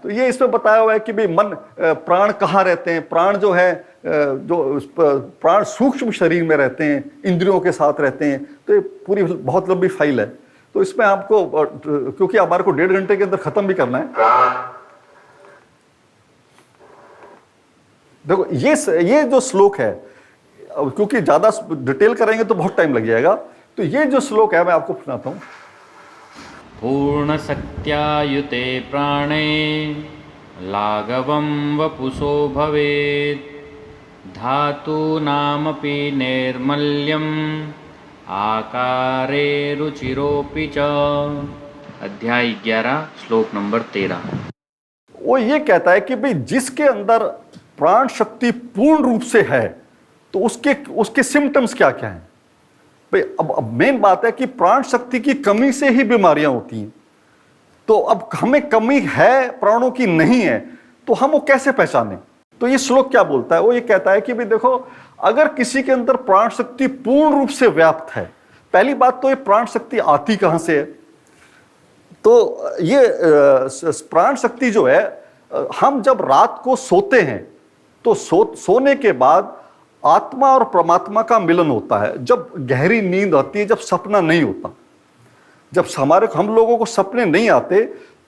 तो ये इसमें बताया हुआ है कि भाई मन प्राण कहाँ रहते हैं। प्राण जो है जो प्राण सूक्ष्म शरीर में रहते हैं, इंद्रियों के साथ रहते हैं। तो ये पूरी बहुत लंबी फाइल है। तो इसमें आपको, क्योंकि हमारे को 1.5 घंटे के अंदर खत्म भी करना है। देखो ये जो श्लोक है, क्योंकि ज्यादा डिटेल करेंगे तो बहुत टाइम लग जाएगा, तो ये जो श्लोक है मैं आपको सुनाता हूं। पूर्ण सत्यायुते प्राणे लाघवं वपुषो भवेत् धातूनामपि नैर्मल्यम् आकारे रुचिरोऽपि च। अध्याय 11 श्लोक नंबर 13। वो ये कहता है कि भाई जिसके अंदर प्राण शक्ति पूर्ण रूप से है तो उसके सिम्टम्स क्या क्या हैं भाई। अब मेन बात है कि प्राण शक्ति की कमी से ही बीमारियां होती हैं। तो अब हमें कमी है, प्राणों की नहीं है, तो हम वो कैसे पहचानें। तो ये श्लोक क्या बोलता है, वो ये कहता है कि भाई देखो, अगर किसी के अंदर प्राण शक्ति पूर्ण रूप से व्याप्त है, पहली बात तो ये प्राण शक्ति आती कहां से है। तो ये प्राण शक्ति जो है, हम जब रात को सोते हैं तो सोने के बाद आत्मा और परमात्मा का मिलन होता है। जब गहरी नींद आती है, जब सपना नहीं होता, जब हम लोगों को सपने नहीं आते,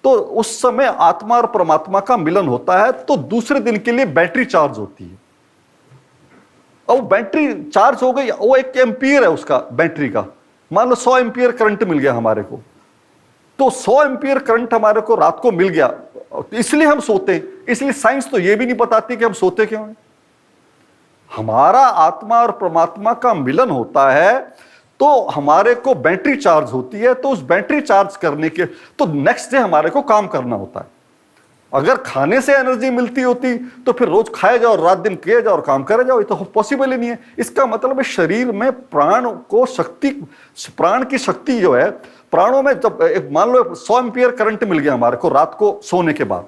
तो उस समय आत्मा और परमात्मा का मिलन होता है। तो दूसरे दिन के लिए बैटरी चार्ज होती है। अब बैटरी चार्ज हो गई, वो 1 एम्पियर है उसका बैटरी का। मान लो 100 एम्पियर करंट मिल गया हमारे को, तो 100 एम्पियर करंट हमारे को रात को मिल गया, इसलिए हम सोते हैं। इसलिए साइंस तो ये भी नहीं बताती कि हम सोते क्यों हैं। हमारा आत्मा और परमात्मा का मिलन होता है तो हमारे को बैटरी चार्ज होती है। तो उस बैटरी चार्ज करने के तो नेक्स्ट डे हमारे को काम करना होता है। अगर खाने से एनर्जी मिलती होती तो फिर रोज खाए जाओ, रात दिन किए जाओ और काम करे जाओ, ये तो पॉसिबल ही नहीं है। इसका मतलब है शरीर में प्राण की शक्ति जो है, प्राणों में जब मान लो 100 एम्पियर करंट मिल गया हमारे को रात को सोने के बाद,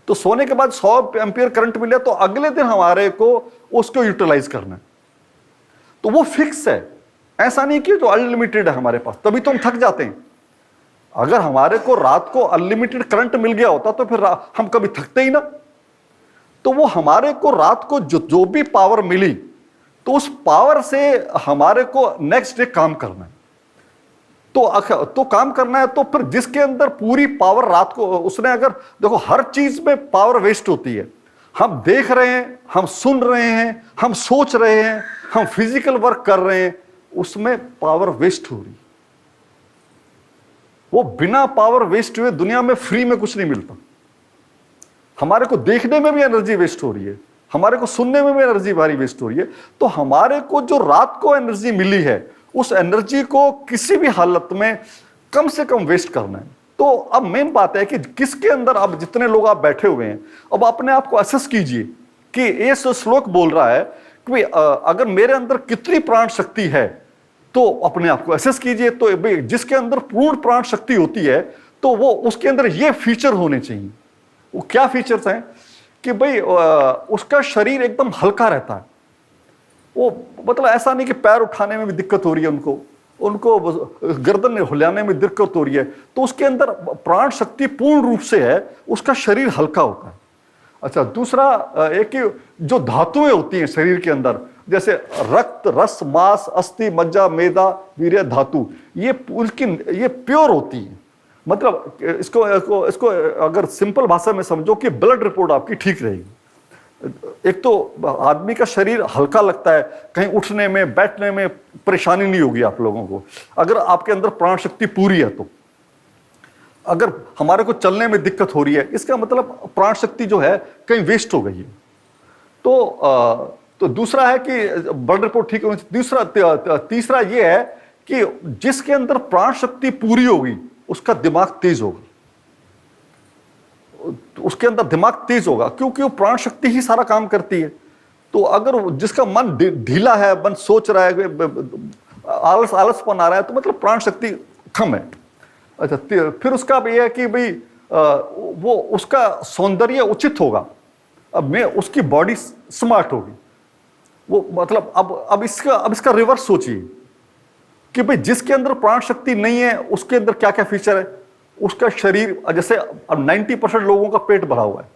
तो सोने के बाद 100 एम्पियर करंट मिला तो अगले दिन हमारे को उसको यूटिलाइज करना है। तो वो फिक्स है, ऐसा नहीं कि जो अनलिमिटेड है हमारे पास, तभी तो हम थक जाते हैं। अगर हमारे को रात को अनलिमिटेड करंट मिल गया होता तो फिर हम कभी थकते ही ना। तो वो हमारे को रात को जो भी पावर मिली, तो उस पावर से हमारे को नेक्स्ट डे काम करना है। तो काम करना है, तो फिर जिसके अंदर पूरी पावर रात को उसने, अगर देखो हर चीज में पावर वेस्ट होती है। हम देख रहे हैं, हम सुन रहे हैं, हम सोच रहे हैं, हम फिजिकल वर्क कर रहे हैं, उसमें पावर वेस्ट हो रही। वो बिना पावर वेस्ट हुए दुनिया में फ्री में कुछ नहीं मिलता। हमारे को देखने में भी एनर्जी वेस्ट हो रही है, हमारे को सुनने में भी एनर्जी भारी वेस्ट हो रही है। तो हमारे को जो रात को एनर्जी मिली है, उस एनर्जी को किसी भी हालत में कम से कम वेस्ट करना है। तो अब मेन बात है कि किसके अंदर, अब जितने लोग आप बैठे हुए हैं, अब अपने आप को असेस कीजिए कि ये श्लोक बोल रहा है कि अगर मेरे अंदर कितनी प्राण शक्ति है, तो अपने आप को असेस कीजिए। तो जिसके अंदर पूर्ण प्राण शक्ति होती है, तो वो उसके अंदर ये फीचर होने चाहिए। वो क्या फीचर्स हैं कि भाई उसका शरीर एकदम हल्का रहता है। वो मतलब ऐसा नहीं कि पैर उठाने में भी दिक्कत हो रही है, उनको गर्दन हिलाने में दिक्कत हो रही है, तो उसके अंदर प्राण शक्ति पूर्ण रूप से है, उसका शरीर हल्का होता है। अच्छा, दूसरा एक जो धातुएं होती हैं शरीर के अंदर, जैसे रक्त, रस, मांस, अस्थि, मज्जा, मेदा, वीर्य, धातु, ये प्योर होती है। मतलब इसको अगर सिंपल भाषा में समझो कि ब्लड रिपोर्ट आपकी ठीक रहेगी। एक तो आदमी का शरीर हल्का लगता है, कहीं उठने में बैठने में परेशानी नहीं होगी आप लोगों को, अगर आपके अंदर प्राण शक्ति पूरी है। तो अगर हमारे को चलने में दिक्कत हो रही है, इसका मतलब प्राण शक्ति जो है कहीं वेस्ट हो गई है। तो दूसरा है कि ब्लड रिपोर्ट ठीक होनी चाहिए। तीसरा ये है कि जिसके अंदर प्राण शक्ति पूरी होगी उसका दिमाग तेज होगा, उसके अंदर दिमाग तेज होगा, क्योंकि वो प्राण शक्ति ही सारा काम करती है। तो अगर जिसका मन ढीला है, मन सोच रहा है, आलसपन आ रहा है, तो मतलब प्राण शक्ति कम है। अच्छा, फिर उसका ये है कि भाई वो उसका सौंदर्य उचित होगा, अब उसकी बॉडी स्मार्ट होगी। वो मतलब अब इसका रिवर्स सोचिए कि भाई जिसके अंदर प्राण शक्ति नहीं है उसके अंदर क्या क्या फीचर है। उसका शरीर, जैसे अब 90% लोगों का पेट भरा हुआ है,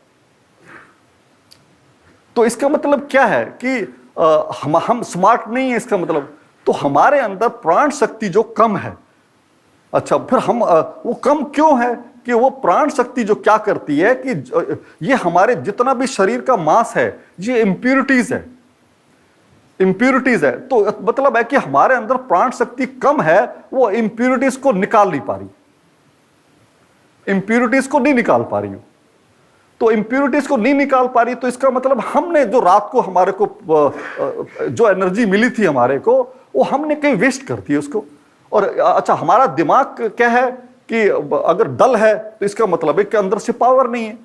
तो इसका मतलब क्या है कि हम स्मार्ट नहीं है, इसका मतलब तो हमारे अंदर प्राण शक्ति जो कम है। अच्छा, फिर हम वो कम क्यों है कि वो प्राण शक्ति जो क्या करती है कि ये हमारे जितना भी शरीर का मांस है ये इम्प्यूरिटीज है, इम्प्यूरिटीज है। तो मतलब है कि हमारे अंदर प्राण शक्ति कम है, वो इम्प्यूरिटीज को निकाल नहीं पा रही, इम्प्यूरिटीज को नहीं निकाल पा रही हो। तो इम्प्यूरिटीज को नहीं निकाल पा रही, तो इसका मतलब हमने जो रात को हमारे को जो एनर्जी मिली थी हमारे को, वो हमने कहीं वेस्ट कर दी उसको। और अच्छा, हमारा दिमाग क्या है कि अगर डल है तो इसका मतलब है कि अंदर से पावर नहीं है।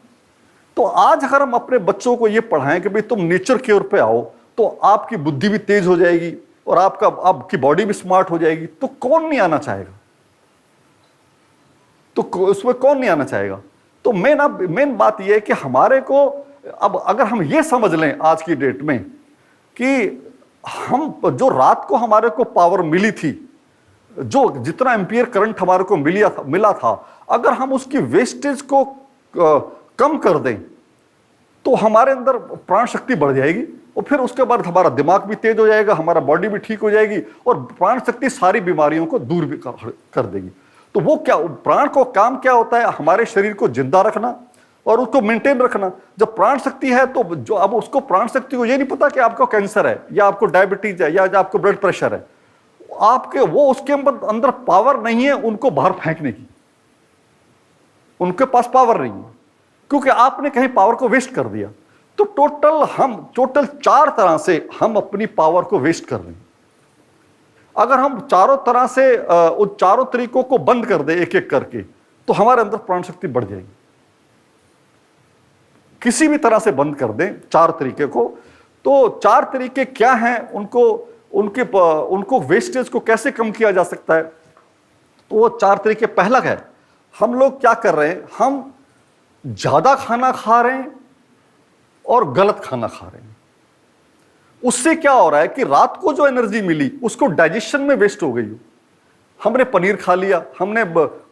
तो आज अगर हम अपने बच्चों को ये पढ़ाएं कि भाई तुम नेचर की ओर पे आओ, तो आपकी बुद्धि भी तेज हो जाएगी और आपकी बॉडी भी स्मार्ट हो जाएगी, तो कौन नहीं आना चाहेगा? तो उसमें कौन नहीं आना चाहेगा? तो मेन बात यह है कि हमारे को अब अगर हम ये समझ लें आज की डेट में कि हम जो रात को हमारे को पावर मिली थी, जो जितना एम्पियर करंट हमारे को मिला था, अगर हम उसकी वेस्टेज को कम कर दें तो हमारे अंदर प्राण शक्ति बढ़ जाएगी, और फिर उसके बाद हमारा दिमाग भी तेज हो जाएगा, हमारा बॉडी भी ठीक हो जाएगी, और प्राण शक्ति सारी बीमारियों को दूर भी कर देगी। तो वो क्या, प्राण को काम क्या होता है? हमारे शरीर को जिंदा रखना और उसको मेंटेन रखना। जब प्राण शक्ति है तो जो अब उसको प्राण शक्ति को ये नहीं पता कि आपको कैंसर है या आपको डायबिटीज है या आपको ब्लड प्रेशर है, आपके वो उसके अंदर पावर नहीं है उनको बाहर फेंकने की, उनके पास पावर नहीं है क्योंकि आपने कहीं पावर को वेस्ट कर दिया। तो टोटल 4 तरह से हम अपनी पावर को वेस्ट कर रहे हैं। अगर हम चारों तरह से उन चारों तरीकों को बंद कर दे एक एक करके, तो हमारे अंदर प्राण शक्ति बढ़ जाएगी। किसी भी तरह से बंद कर दें 4 तरीके को, तो 4 तरीके क्या हैं, उनको वेस्टेज को कैसे कम किया जा सकता है? तो वो 4 तरीके, पहला है, हम लोग क्या कर रहे हैं, हम ज्यादा खाना खा रहे हैं और गलत खाना खा रहे हैं। उससे क्या हो रहा है कि रात को जो एनर्जी मिली उसको डाइजेशन में वेस्ट हो गई। हमने पनीर खा लिया, हमने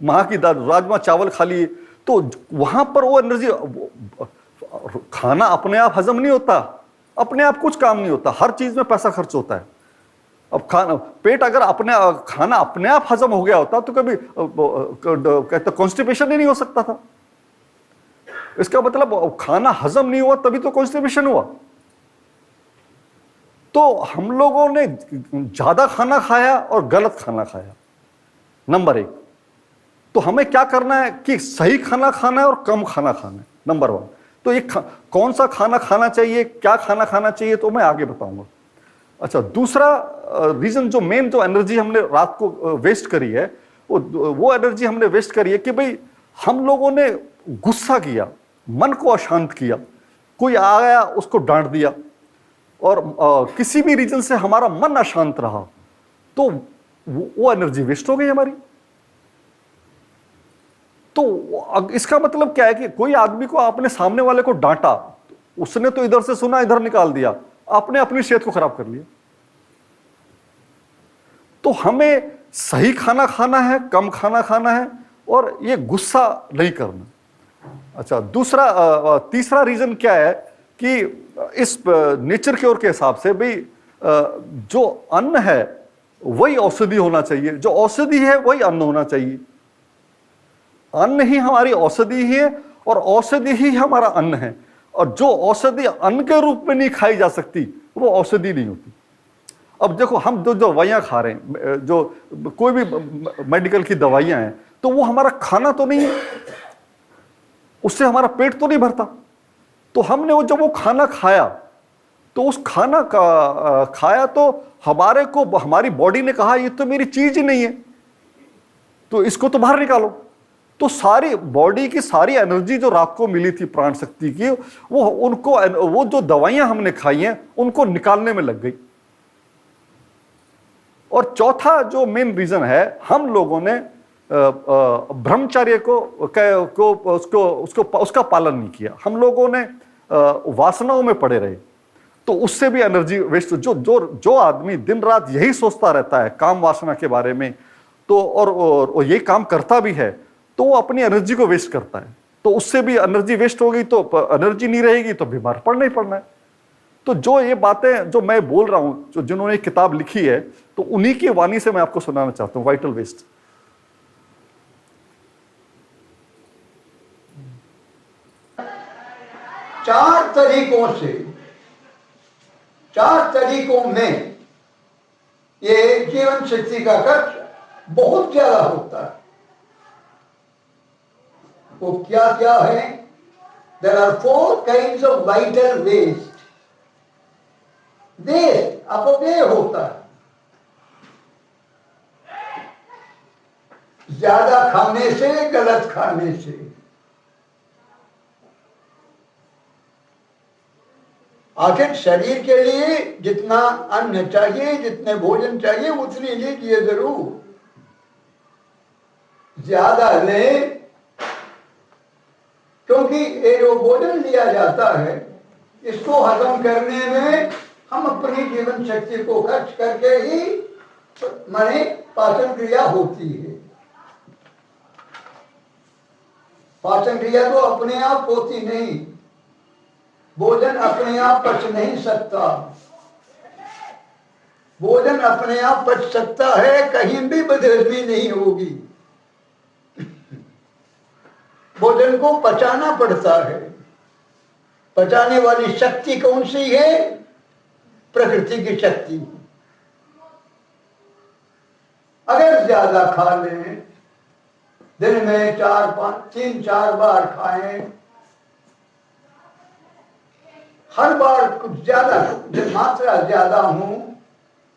माह की दाल, राजमा चावल खा लिए, तो वहां पर वो एनर्जी, खाना अपने आप हजम नहीं होता, अपने आप कुछ काम नहीं होता, हर चीज में पैसा खर्च होता है। अब पेट अगर खाना अपने आप हजम हो गया होता तो कभी कहते कॉन्स्टिपेशन ही नहीं हो सकता था। इसका मतलब खाना हजम नहीं हुआ तभी तो कॉन्स्टिपेशन हुआ। तो हम लोगों ने ज्यादा खाना खाया और गलत खाना खाया, नंबर 1। तो हमें क्या करना है कि सही खाना खाना है और कम खाना खाना है, नंबर 1। तो ये कौन सा खाना खाना चाहिए, क्या खाना खाना चाहिए, तो मैं आगे बताऊंगा। अच्छा, दूसरा रीजन, जो मेन जो एनर्जी हमने रात को वेस्ट करी है, वो एनर्जी हमने वेस्ट करी है कि भाई हम लोगों ने गुस्सा किया, मन को अशांत किया, कोई आ गया उसको डांट दिया, और किसी भी रीजन से हमारा मन अशांत रहा, तो वो एनर्जी वेस्ट हो गई हमारी। तो इसका मतलब क्या है कि कोई आदमी को आपने सामने वाले को डांटा, उसने तो इधर से सुना इधर निकाल दिया, आपने अपनी सेहत को खराब कर लिया। तो हमें सही खाना खाना है, कम खाना खाना है, और ये गुस्सा नहीं करना। अच्छा, तीसरा रीजन क्या है कि इस नेचर की ओर के हिसाब से भाई जो अन्न है वही औषधि होना चाहिए, जो औषधि है वही अन्न होना चाहिए। अन्न ही हमारी औषधि है और औषधि ही हमारा अन्न है, और जो औषधि अन्न के रूप में नहीं खाई जा सकती वो औषधि नहीं होती। अब देखो, हम जो दवाइयां खा रहे हैं, जो कोई भी मेडिकल की दवाइयां हैं, तो वो हमारा खाना तो नहीं है, उससे हमारा पेट तो नहीं भरता। तो हमने जब वो खाना खाया, तो उस खाना का खाया तो हमारी बॉडी ने कहा ये तो मेरी चीज ही नहीं है, तो इसको तो बाहर निकालो। तो सारी बॉडी की सारी एनर्जी जो रात को मिली थी प्राण शक्ति की, वो जो दवाइयां हमने खाई हैं उनको निकालने में लग गई। और चौथा जो मेन रीजन है, हम लोगों ने ब्रह्मचर्य उसका पालन नहीं किया। हम लोगों ने वासनाओं में पड़े रहे, तो उससे भी एनर्जी वेस्ट। जो आदमी दिन रात यही सोचता रहता है काम वासना के बारे में, तो और यही काम करता भी है, तो वो अपनी एनर्जी को वेस्ट करता है। तो उससे भी एनर्जी वेस्ट हो गई तो एनर्जी नहीं रहेगी तो बीमार पड़ना ही पड़ना है। तो जो ये बातें जो मैं बोल रहा हूं, जो जिन्होंने किताब लिखी है, तो उन्हीं की वाणी से मैं आपको सुनाना चाहता हूं, वाइटल वेस्ट। चार तरीकों में ये जीवन शक्ति का खर्च बहुत ज्यादा होता है। वो क्या क्या है? There are 4 kinds of vital waste. Waste अपव्यय होता है। ज्यादा खाने से, गलत खाने से, आखिर शरीर के लिए जितना अन्न चाहिए, जितने भोजन चाहिए, उतनी लीजिए जरूर। ज्यादा ले, क्योंकि ये जो भोजन लिया जाता है, इसको हजम करने में हम अपनी जीवन शक्ति को खर्च करके ही माने पाचन क्रिया होती है। पाचन क्रिया तो अपने आप होती नहीं, भोजन अपने आप पच नहीं सकता। भोजन अपने आप पच सकता है, कहीं भी बदहजमी नहीं होगी। भोजन को पचाना पड़ता है। पचाने वाली शक्ति कौन सी है? प्रकृति की शक्ति। अगर ज्यादा खा लें, दिन में 3-4 बार खाएं, हर बार कुछ ज्यादा, मात्रा ज्यादा हो,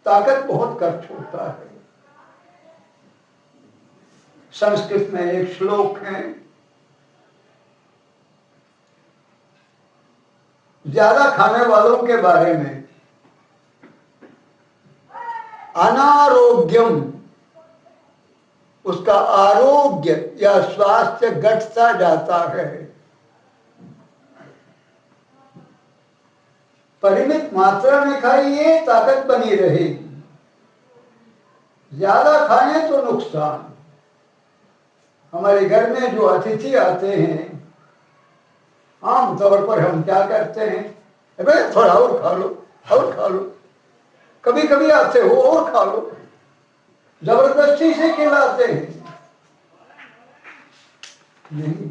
ताकत बहुत खर्च होता है। संस्कृत में एक श्लोक है, ज्यादा खाने वालों के बारे में, अनारोग्यम, उसका आरोग्य या स्वास्थ्य घटता जाता है। परिमित मात्रा में खाइए, ताकत बनी रहेगी। ज्यादा खाएं तो नुकसान। हमारे घर में जो अतिथि आते हैं, आमतौर पर हम क्या करते हैं? अबे थोड़ा और खा लो, और खा लो। कभी कभी आते हो और खा लो, जबरदस्ती से खिलाते हैं। नहीं,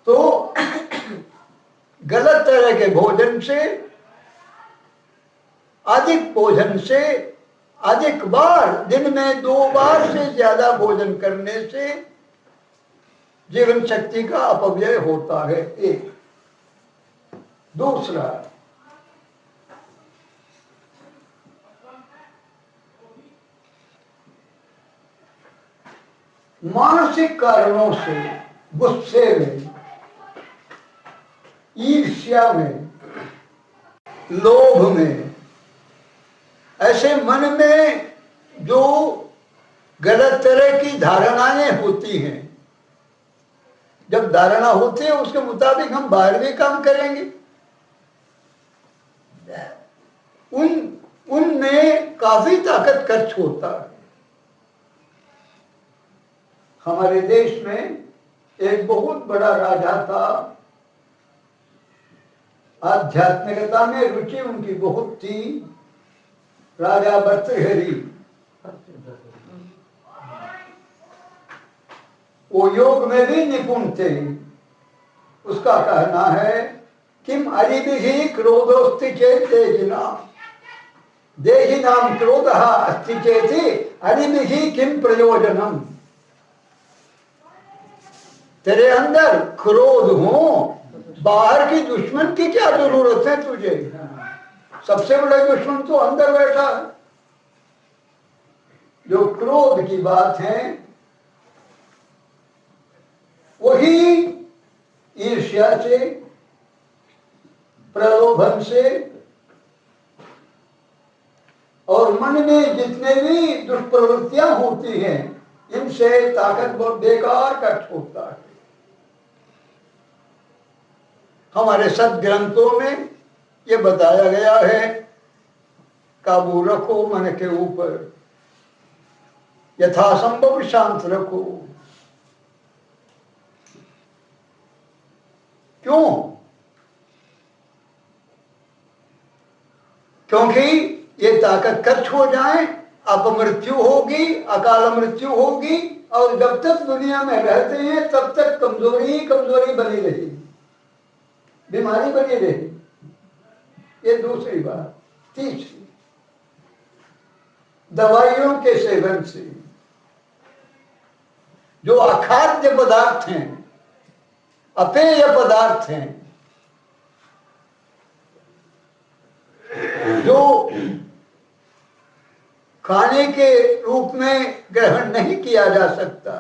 तो गलत तरह के भोजन से, अधिक भोजन से, अधिक बार, दिन में 2 बार से ज्यादा भोजन करने से जीवन शक्ति का अपव्यय होता है। एक। दूसरा, मानसिक कारणों से, गुस्से में, ईर्ष्या में, लोभ में, ऐसे मन में जो गलत तरह की धारणाएं होती हैं, जब धारणा होती है उसके मुताबिक हम बाहर भी काम करेंगे, उनमें काफी ताकत खर्च होता है। हमारे देश में एक बहुत बड़ा राजा था, आध्यात्मिकता में रुचि उनकी बहुत थी, राजा भर्तृहरि। वो योग में भी निपुण थे। उसका कहना है, किम अरिभिः क्रोधोस्ति चेत् देहिनां क्रोधः अस्ति चेति अरिभिः किम प्रयोजनम। तेरे अंदर क्रोध हो, बाहर की दुश्मन की क्या जरूरत है तुझे? सबसे बड़ा दुश्मन तो अंदर बैठा है। जो क्रोध की बात है, वही ईर्ष्या से, प्रलोभन से और मन में जितने भी दुष्प्रवृत्तियां होती हैं, इनसे ताकत बहुत बेकार खर्च होता है। हमारे सदग्रंथों में ये बताया गया है, काबू रखो मन के ऊपर, यथासंभव शांत रखो। क्यों? क्योंकि ये ताकत खर्च हो जाए, अपमृत्यु होगी, अकाल मृत्यु होगी, और जब तक दुनिया में रहते हैं तब तक कमजोरी ही कमजोरी बनी रहेगी, बीमारी बनी रहेगी। ये दूसरी बात। तीसरी, दवाइयों के सेवन से जो अखाद्य पदार्थ हैं, अपेय पदार्थ हैं, जो खाने के रूप में ग्रहण नहीं किया जा सकता,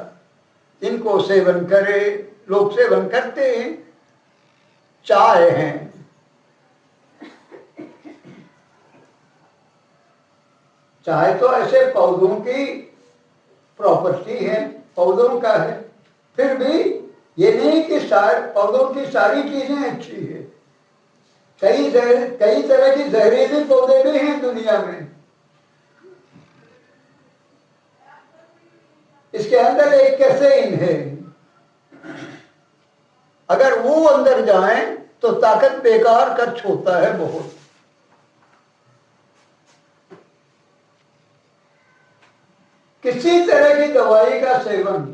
इनको सेवन करे, लोग सेवन करते हैं। चाय है, चाय तो ऐसे पौधों की प्रॉपर्टी है, पौधों का है, फिर भी ये नहीं कि पौधों की सारी चीजें अच्छी है। कई तरह की जहरीले पौधे भी हैं दुनिया में। इसके अंदर एक कैफीन है, अगर वो अंदर जाए तो ताकत बेकार खर्च होता है बहुत। किसी तरह की दवाई का सेवन,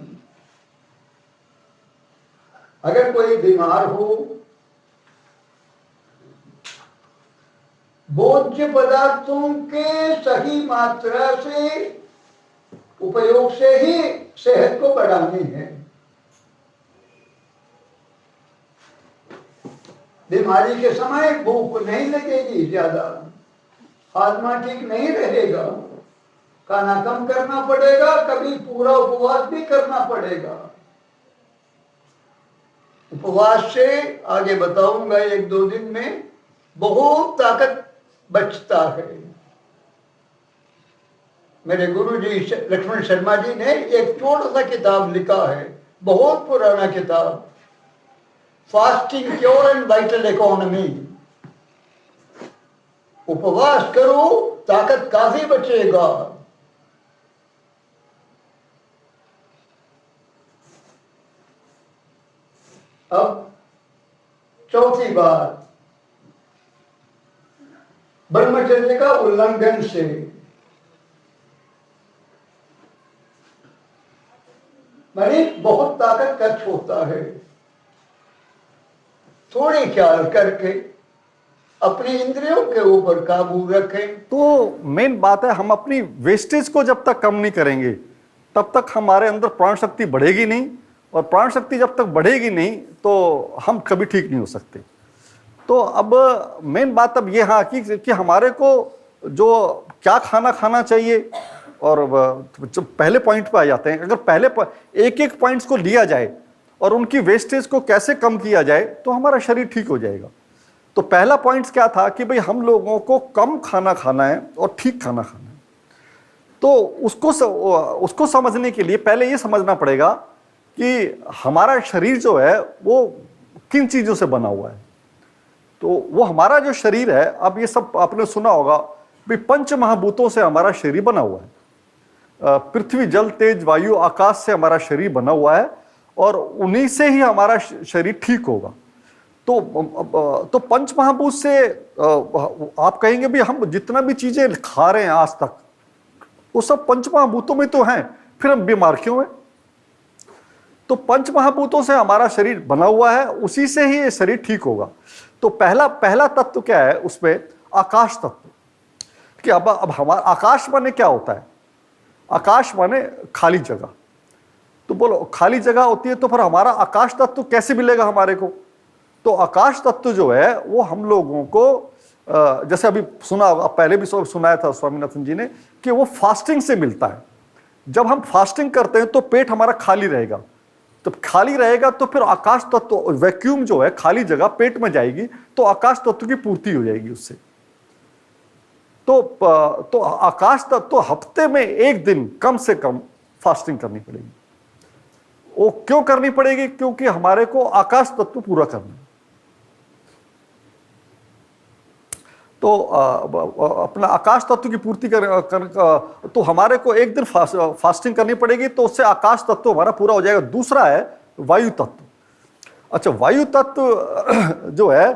अगर कोई बीमार हो, भोज्य पदार्थों के सही मात्रा से उपयोग से ही सेहत को बढ़ानी है। बीमारी के समय भूख नहीं लगेगी ज्यादा, हाजमा ठीक नहीं रहेगा, खाना कम करना पड़ेगा, कभी पूरा उपवास भी करना पड़ेगा। उपवास से आगे बताऊंगा 1-2 दिन में बहुत ताकत बचता है। मेरे गुरुजी लक्ष्मण शर्मा जी ने एक छोटा सा किताब लिखा है, बहुत पुराना किताब, fasting cure and vital economy. उपवास करो, ताकत काफी बचेगा। अब चौथी बात, ब्रह्मचर्य का उल्लंघन से माने बहुत ताकत खर्च होता है। थोड़ी ख्याल करके अपनी इंद्रियों के ऊपर काबू रखें। तो मेन बात है, हम अपनी वेस्टेज को जब तक कम नहीं करेंगे तब तक हमारे अंदर प्राण शक्ति बढ़ेगी नहीं, और प्राण शक्ति जब तक बढ़ेगी नहीं तो हम कभी ठीक नहीं हो सकते। तो अब मेन बात अब ये हाँ कि हमारे को जो क्या खाना चाहिए, और जब पहले पॉइंट पे आ जाते हैं, अगर पहले एक पॉइंट्स को लिया जाए और उनकी वेस्टेज को कैसे कम किया जाए तो हमारा शरीर ठीक हो जाएगा। तो पहला पॉइंट्स क्या था कि भाई हम लोगों को कम खाना खाना है और ठीक खाना खाना है। तो उसको समझने के लिए पहले ये समझना पड़ेगा कि हमारा शरीर जो है वो किन चीज़ों से बना हुआ है। तो वो हमारा जो शरीर है, अब ये सब आपने सुना होगा भाई, 5 महाभूतों से हमारा शरीर बना हुआ है। पृथ्वी, जल, तेज, वायु, आकाश से हमारा शरीर बना हुआ है, और उन्हीं से ही हमारा शरीर ठीक होगा। तो 5 महाभूत से आप कहेंगे भी हम जितना भी चीजें खा रहे हैं आज तक वो सब 5 महाभूतों में तो हैं, फिर हम बीमार क्यों हैं? तो 5 महाभूतों से हमारा शरीर बना हुआ है, उसी से ही ये शरीर ठीक होगा। तो पहला तत्व क्या है उसमें? आकाश तत्व। कि अब हमारा आकाश माने क्या होता है? आकाश माने खाली जगह। तो बोलो खाली जगह होती है तो फिर हमारा आकाश तत्व कैसे मिलेगा हमारे को? तो आकाश तत्व जो है वो हम लोगों को जैसे अभी सुना, पहले भी सुनाया था स्वामीनाथन जी ने, कि वो फास्टिंग से मिलता है। जब हम फास्टिंग करते हैं तो पेट हमारा खाली रहेगा, तो खाली रहेगा तो फिर आकाश तत्व, वैक्यूम जो है, खाली जगह पेट में जाएगी तो आकाश तत्व की पूर्ति हो जाएगी उससे। तो आकाश तत्व हफ्ते में 1 दिन कम से कम फास्टिंग करनी पड़ेगी। वो क्यों करनी पड़ेगी? क्योंकि हमारे को आकाश तत्व पूरा करना है। तो अपना आकाश तत्व की पूर्ति तो हमारे को एक दिन फास्टिंग करनी पड़ेगी, तो उससे आकाश तत्व हमारा पूरा हो जाएगा। दूसरा है वायु तत्व। अच्छा, वायु तत्व जो है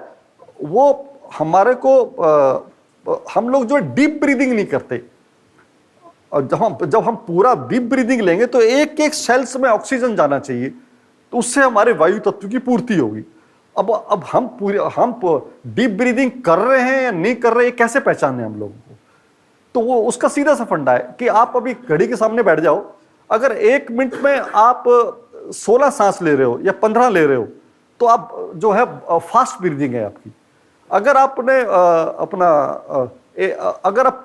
वो हमारे को हम लोग जो डीप ब्रीदिंग नहीं करते, और जब हम पूरा डीप ब्रीदिंग लेंगे तो एक एक सेल्स में ऑक्सीजन जाना चाहिए, तो उससे हमारे वायु तत्व की पूर्ति होगी। अब हम डीप ब्रीदिंग कर रहे हैं या नहीं कर रहे हैं, कैसे पहचाने हम लोगों को? तो वो उसका सीधा सा फंडा है कि आप अभी घड़ी के सामने बैठ जाओ, अगर 1 मिनट में आप 16 सांस ले रहे हो या 15 ले रहे हो, तो आप जो है फास्ट ब्रीदिंग है आपकी। अगर आपने अगर आप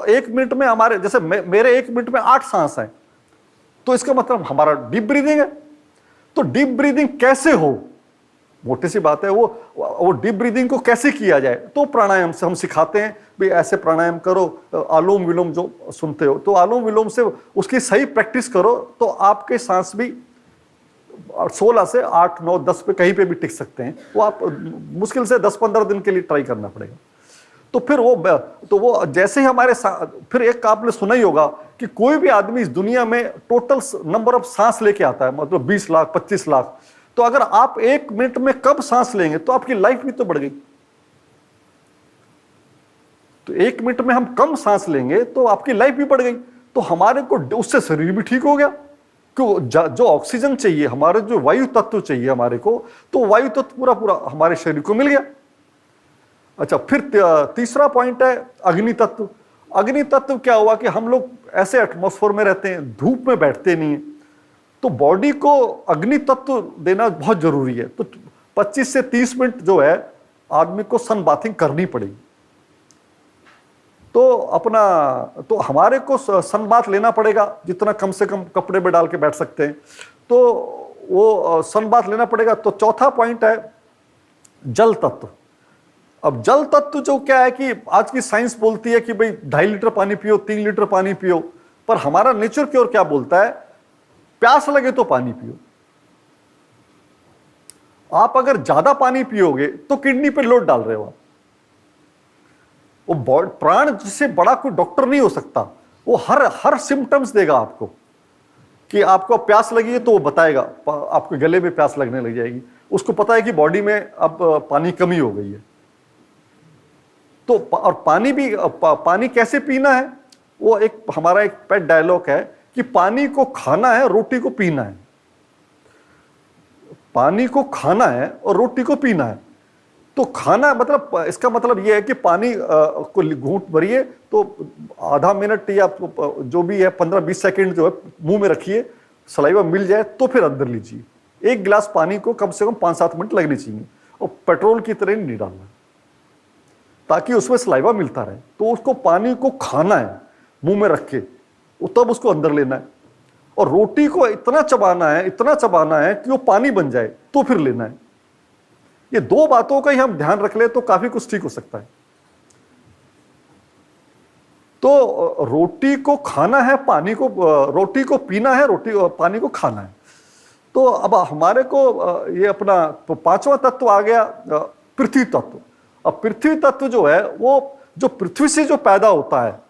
1 मिनट में हमारे जैसे मेरे 1 मिनट में 8 सांस है, तो इसका मतलब हमारा डीप ब्रीदिंग है। तो डीप ब्रीदिंग कैसे हो, मोटी सी बात है, वो डीप ब्रीदिंग को कैसे किया जाए? तो प्राणायाम से हम सिखाते हैं, भाई ऐसे प्राणायाम करो, आलोम विलोम जो सुनते हो, तो आलोम विलोम से उसकी सही प्रैक्टिस करो, तो आपके सांस भी 16 से 8, 9, 10 पे कहीं पे भी टिक सकते हैं। वो आप मुश्किल से 10-15 दिन के लिए ट्राई करना पड़ेगा। तो फिर वो जैसे ही हमारे फिर एक आपने सुना ही होगा कि कोई भी आदमी इस दुनिया में टोटल नंबर ऑफ सांस लेके आता है, मतलब 20 लाख 25 लाख। तो अगर आप 1 मिनट में कब सांस लेंगे तो आपकी लाइफ भी तो बढ़ गई। तो 1 मिनट में हम कम सांस लेंगे तो आपकी लाइफ भी बढ़ गई। तो हमारे को उससे शरीर भी ठीक हो गया, क्यों? जो ऑक्सीजन चाहिए, हमारे जो वायु तत्व चाहिए हमारे को, तो वायु तत्व पूरा पूरा हमारे शरीर को मिल गया। अच्छा, फिर तीसरा पॉइंट है अग्नि तत्व। अग्नि तत्व क्या हुआ कि हम लोग ऐसे एटमॉस्फेयर में रहते हैं, धूप में बैठते नहीं है, तो बॉडी को अग्नि तत्व देना बहुत जरूरी है। तो 25 से 30 मिनट जो है आदमी को सन बाथिंग करनी पड़ेगी। तो हमारे को सन बाथ लेना पड़ेगा, जितना कम से कम कपड़े में डाल के बैठ सकते हैं, तो वो सन बाथ लेना पड़ेगा। तो चौथा पॉइंट है जल तत्व। अब जल तत्व जो क्या है कि आज की साइंस बोलती है कि भाई 2.5 लीटर पानी पियो, 3 लीटर पानी पियो, पर हमारा नेचर की ओर क्या बोलता है, प्यास लगे तो पानी पियो। आप अगर ज्यादा पानी पियोगे तो किडनी पे लोड डाल रहे हो आप। वो प्राण जिससे बड़ा कोई डॉक्टर नहीं हो सकता, वो हर सिम्टम्स देगा आपको कि आपको प्यास लगी है तो वो बताएगा, आपके गले में प्यास लगने लग जाएगी, उसको पता है कि बॉडी में अब पानी कमी हो गई है। तो और पानी कैसे पीना है, वो हमारा एक पेट डायलॉग है कि पानी को खाना है, रोटी को पीना है। पानी को खाना है और रोटी को पीना है। तो खाना मतलब, इसका मतलब यह है कि पानी को घूंट भरिए, तो आधा मिनट या जो भी है 15-20 सेकंड जो है मुंह में रखिए, सलाइवा मिल जाए तो फिर अंदर लीजिए। 1 गिलास पानी को कम से कम 5-7 मिनट लगने चाहिए, और पेट्रोल की तरह नहीं डालना, ताकि उसमें सलाइवा मिलता रहे। तो उसको पानी को खाना है मुंह में रख के, तब उसको अंदर लेना है। और रोटी को इतना चबाना है कि वो पानी बन जाए, तो फिर लेना है। ये 2 बातों का ही हम ध्यान रख ले तो काफी कुछ ठीक हो सकता है। तो रोटी को खाना है, रोटी को पीना है, पानी को खाना है। तो अब हमारे को ये अपना 5वां तत्व आ गया, पृथ्वी तत्व। अब पृथ्वी तत्व जो है, वो जो पृथ्वी से जो पैदा होता है,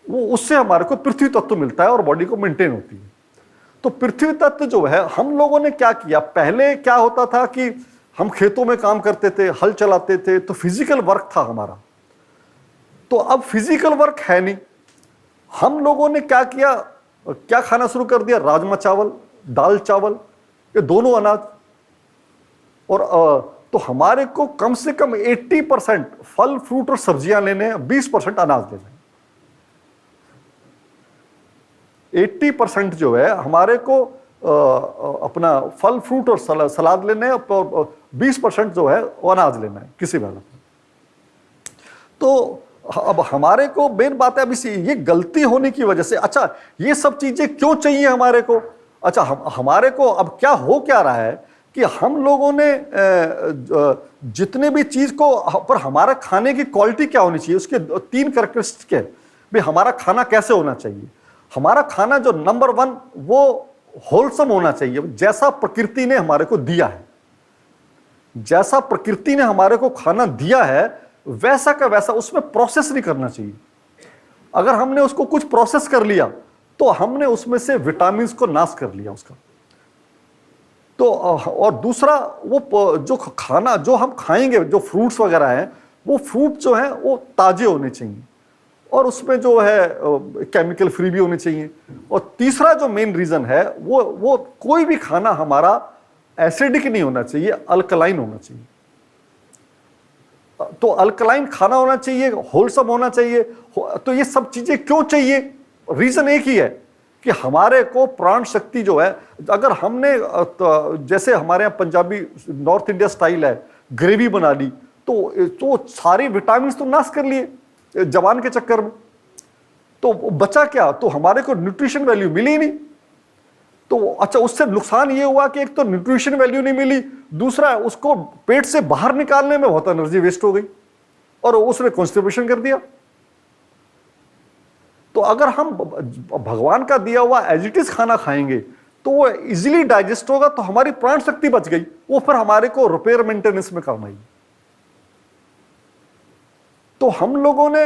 वो उससे हमारे को पृथ्वी तत्व मिलता है और बॉडी को मेंटेन होती है। तो पृथ्वी तत्व जो है, हम लोगों ने क्या किया, पहले क्या होता था कि हम खेतों में काम करते थे, हल चलाते थे, तो फिजिकल वर्क था हमारा। तो अब फिजिकल वर्क है नहीं, हम लोगों ने क्या किया, क्या खाना शुरू कर दिया, राजमा चावल, दाल चावल, ये दोनों अनाज। और तो हमारे को कम से कम 80% फल फ्रूट और सब्जियां लेने हैं, 20% अनाज लेने हैं। 80% जो है हमारे को अपना फल फ्रूट और सलाद लेने हैं, और 20% जो है वो अनाज लेना है किसी वाला। तो अब हमारे को मेन बात है, अभी ये गलती होने की वजह से, अच्छा ये सब चीजें क्यों चाहिए हमारे को? अच्छा, हमारे को अब क्या रहा है कि हम लोगों ने जितने भी चीज को, पर हमारा खाने की क्वालिटी क्या होनी चाहिए, उसके 3 कैरेक्टरिस्टिक है। भाई हमारा खाना कैसे होना चाहिए? हमारा खाना जो नंबर 1 वो होलसम होना चाहिए, जैसा प्रकृति ने हमारे को दिया है। जैसा प्रकृति ने हमारे को खाना दिया है, वैसा का वैसा, उसमें प्रोसेस नहीं करना चाहिए। अगर हमने उसको कुछ प्रोसेस कर लिया तो हमने उसमें से विटामिन को नाश कर लिया उसका। तो और दूसरा, वो जो खाना जो हम खाएंगे, जो फ्रूट्स वगैरह हैं, वो फ्रूट जो है वो ताजे होने चाहिए और उसमें जो है केमिकल फ्री भी होने चाहिए। और तीसरा जो मेन रीजन है, वो कोई भी खाना हमारा एसिडिक नहीं होना चाहिए, अल्कलाइन होना चाहिए। तो अल्कलाइन खाना होना चाहिए, होलसम होना चाहिए। तो ये सब चीजें क्यों चाहिए? रीजन एक ही है कि हमारे को प्राण शक्ति जो है, अगर हमने जैसे हमारे यहाँ पंजाबी नॉर्थ इंडिया स्टाइल है, ग्रेवी बना ली तो सारे विटामिन तो नाश कर लिए जवान के चक्कर में, तो बचा क्या? तो हमारे को न्यूट्रिशन वैल्यू मिली ही नहीं। तो अच्छा, उससे नुकसान ये हुआ कि एक तो न्यूट्रिशन वैल्यू नहीं मिली, दूसरा उसको पेट से बाहर निकालने में बहुत एनर्जी वेस्ट हो गई और उसने कॉन्स्टिपेशन कर दिया। तो अगर हम भगवान का दिया हुआ एज इट इज खाना खाएंगे तो वो इजीली डाइजेस्ट होगा, तो हमारी प्राण शक्ति बच गई, वो फिर हमारे को रिपेयर मेंटेनेंस में काम आई। तो हम लोगों ने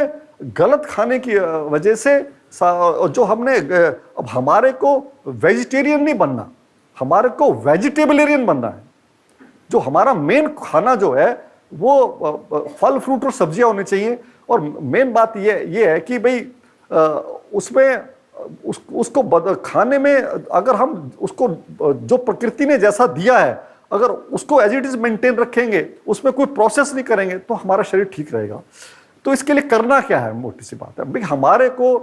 गलत खाने की वजह से जो हमने, अब हमारे को वेजिटेरियन नहीं बनना, हमारे को वेजिटेबलेरियन बनना है। जो हमारा मेन खाना जो है वो फल फ्रूट और सब्जियां होनी चाहिए। और मेन बात ये है कि भाई उसमें उसको खाने में अगर हम उसको जो प्रकृति ने जैसा दिया है, अगर उसको एज इट इज मेंटेन रखेंगे, उसमें कोई प्रोसेस नहीं करेंगे, तो हमारा शरीर ठीक रहेगा। तो इसके लिए करना क्या है? मोटी सी बात है भाई, हमारे को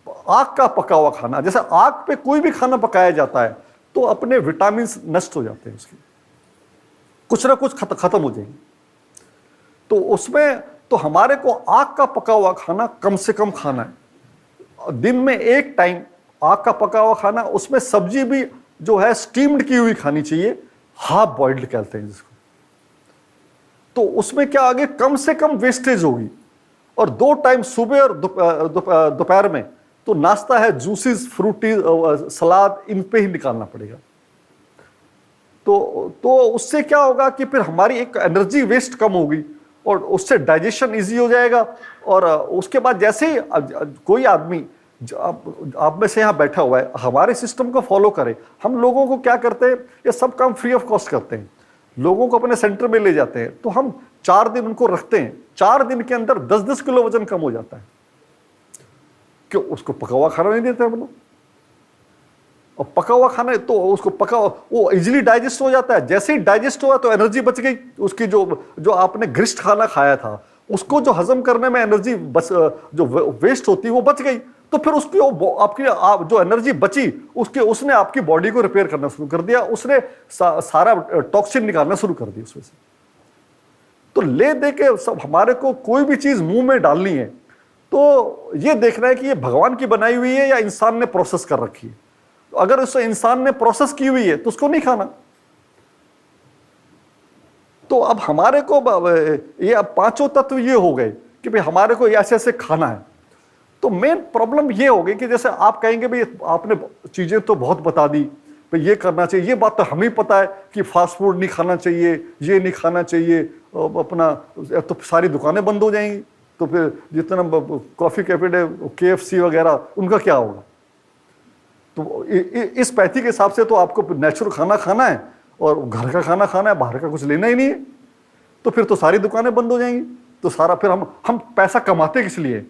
आग का पका हुआ खाना, जैसे आग पे कोई भी खाना पकाया जाता है तो अपने विटामिन नष्ट हो जाते हैं, उसके कुछ ना कुछ खत्म हो जाएंगे। तो उसमें तो हमारे को आग का पका हुआ खाना कम से कम खाना है। दिन में एक टाइम आग का पका हुआ खाना, उसमें सब्जी भी जो है स्टीम्ड की हुई खानी चाहिए, हाफ बॉइल्ड कहते हैं जिसको। तो उसमें क्या आगे कम से कम वेस्टेज होगी। और 2 टाइम सुबह और दोपहर में तो नाश्ता है, जूसेस, फ्रूटी, सलाद, इन पे ही निकालना पड़ेगा। तो उससे क्या होगा कि फिर हमारी एक एनर्जी वेस्ट कम होगी और उससे डाइजेशन इजी हो जाएगा। और उसके बाद जैसे ही कोई आदमी आप में से यहाँ बैठा हुआ है, हमारे सिस्टम को फॉलो करे, हम लोगों को क्या करते हैं, ये सब काम फ्री ऑफ कॉस्ट करते हैं, लोगों को अपने सेंटर में ले जाते हैं। तो हम 4 दिन उनको रखते हैं, 4 दिन के अंदर 10-10 किलो वजन कम हो जाता है। क्यों? उसको पका हुआ खाना नहीं देते हम लोग। और पका हुआ खाना तो उसको वो इजीली डाइजेस्ट हो जाता है। जैसे ही डाइजेस्ट हुआ तो एनर्जी बच गई उसकी। जो आपने घृष्ट खाना खाया था, उसको जो हजम करने में एनर्जी जो वेस्ट होती है वो बच गई। तो फिर उसकी आपकी जो एनर्जी बची उसने आपकी बॉडी को रिपेयर करना शुरू कर दिया, उसने सारा टॉक्सिन निकालना शुरू कर दिया उसमें से। तो ले दे के सब हमारे को कोई भी चीज मुंह में डालनी है तो ये देखना है कि ये भगवान की बनाई हुई है या इंसान ने प्रोसेस कर रखी है। तो अगर उसे इंसान ने प्रोसेस की हुई है तो उसको नहीं खाना। तो अब हमारे को ये अब 5 तत्व ये हो गए कि भाई हमारे को ऐसे ऐसे खाना है। तो मेन प्रॉब्लम ये हो गई कि जैसे आप कहेंगे भाई आपने चीजें तो बहुत बता दी, भाई ये करना चाहिए, ये बात तो हमें पता है कि फास्ट फूड नहीं खाना चाहिए, ये नहीं खाना चाहिए, अपना तो सारी दुकानें बंद हो जाएंगी। तो फिर जितना कॉफी कैफे, KFC वगैरह, उनका क्या होगा? तो इस पैथी के हिसाब से तो आपको नेचुरल खाना खाना है और घर का खाना खाना है, बाहर का कुछ लेना ही नहीं है। तो फिर तो सारी दुकानें बंद हो जाएंगी। तो सारा फिर हम पैसा कमाते किस लिए?